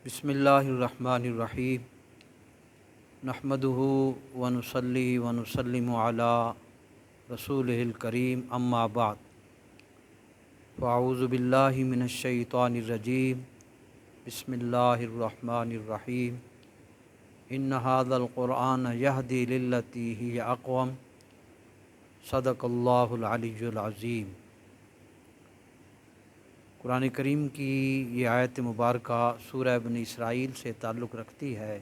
بسم اللہ الرحمن الرحیم نحمدہ ونصلی ونسلم علی رسولہ الکریم اما بعد فاعوذ باللہ من الشیطان الرجیم بسم اللہ الرحمن الرحیم ان ھذا القرآن یہدی للتی ہی اقوم صدق اللہ العلی العظیم۔ قرآن کریم کی یہ آیت مبارکہ سورہ بنی اسرائیل سے تعلق رکھتی ہے۔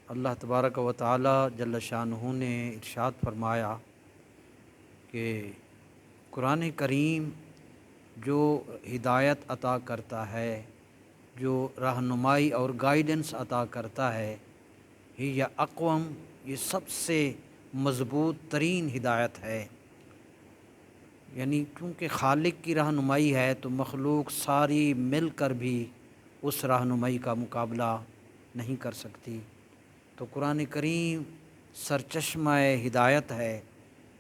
اللہ تبارک و تعالی جل شانہ نے ارشاد فرمایا کہ قرآن کریم جو ہدایت عطا کرتا ہے، جو رہنمائی اور گائیڈنس عطا کرتا ہے، یہ اقوم، یہ سب سے مضبوط ترین ہدایت ہے۔ یعنی چونکہ خالق کی رہنمائی ہے تو مخلوق ساری مل کر بھی اس رہنمائی کا مقابلہ نہیں کر سکتی۔ تو قرآن کریم سرچشمہ ہدایت ہے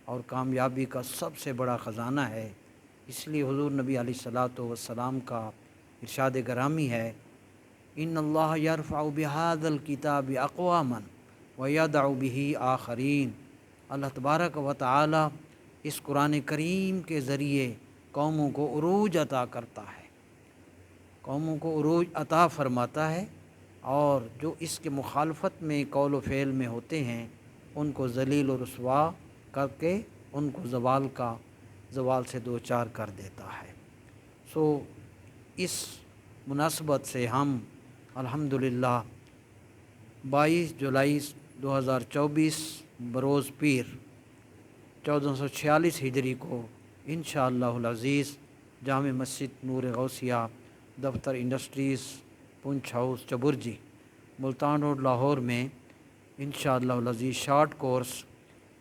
اور کامیابی کا سب سے بڑا خزانہ ہے۔ اس لیے حضور نبی علیہ الصلاۃ والسلام کا ارشاد گرامی ہے، ان اللہ یرفع بہذا الکتاب اقواما ویضع بہ آخرین۔ اللہ تبارک و تعالی اس قرآن کریم کے ذریعے قوموں کو عروج عطا کرتا ہے، قوموں کو عروج عطا فرماتا ہے، اور جو اس کے مخالفت میں قول و فعل میں ہوتے ہیں ان کو ذلیل و رسوا کر کے ان کو زوال سے دوچار کر دیتا ہے۔ اس مناسبت سے ہم الحمدللہ 22 جولائی 2024 بروز پیر 1446 ہجری کو انشاءاللہ العزیز جامع مسجد نور غوثیہ، دفتر انڈسٹریز، پنچ ہاؤس چبرجی، ملتان روڈ لاہور میں انشاءاللہ العزیز شارٹ کورس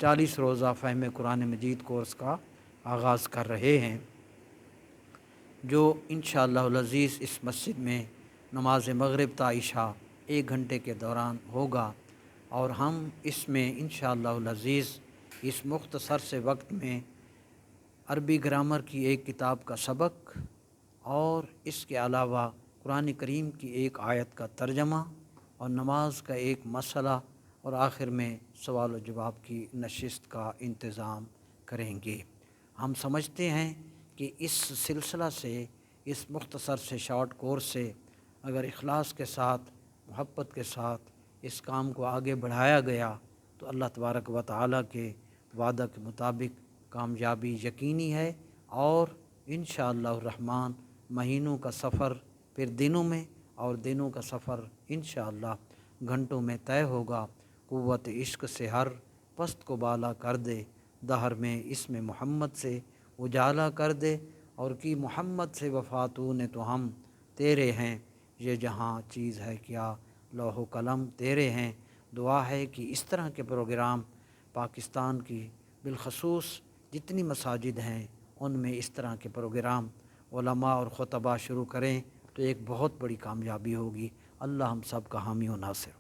40 روزہ فہم قرآن مجید کورس کا آغاز کر رہے ہیں، جو انشاءاللہ العزیز اس مسجد میں نماز مغرب تا عشاء 1 گھنٹے کے دوران ہوگا، اور ہم اس میں انشاءاللہ العزیز اس مختصر سے وقت میں عربی گرامر کی ایک کتاب کا سبق اور اس کے علاوہ قرآن کریم کی ایک آیت کا ترجمہ اور نماز کا ایک مسئلہ اور آخر میں سوال و جواب کی نشست کا انتظام کریں گے۔ ہم سمجھتے ہیں کہ اس سلسلہ سے، اس مختصر سے شارٹ کورس سے اگر اخلاص کے ساتھ، محبت کے ساتھ اس کام کو آگے بڑھایا گیا تو اللہ تبارک و تعالیٰ کے وعدہ کے مطابق کامیابی یقینی ہے، اور انشاءاللہ الرحمن مہینوں کا سفر پھر دنوں میں اور دنوں کا سفر انشاءاللہ گھنٹوں میں طے ہوگا۔ قوت عشق سے ہر پست کو بالا کر دے، دہر میں اس میں محمد سے اجالا کر دے، اور کی محمد سے وفاتوں نے تو ہم تیرے ہیں، یہ جہاں چیز ہے کیا لوح و قلم تیرے ہیں۔ دعا ہے کہ اس طرح کے پروگرام پاکستان کی بالخصوص جتنی مساجد ہیں ان میں اس طرح کے پروگرام علماء اور خطباء شروع کریں تو ایک بہت بڑی کامیابی ہوگی۔ اللہ ہم سب کا حامی و ناصر۔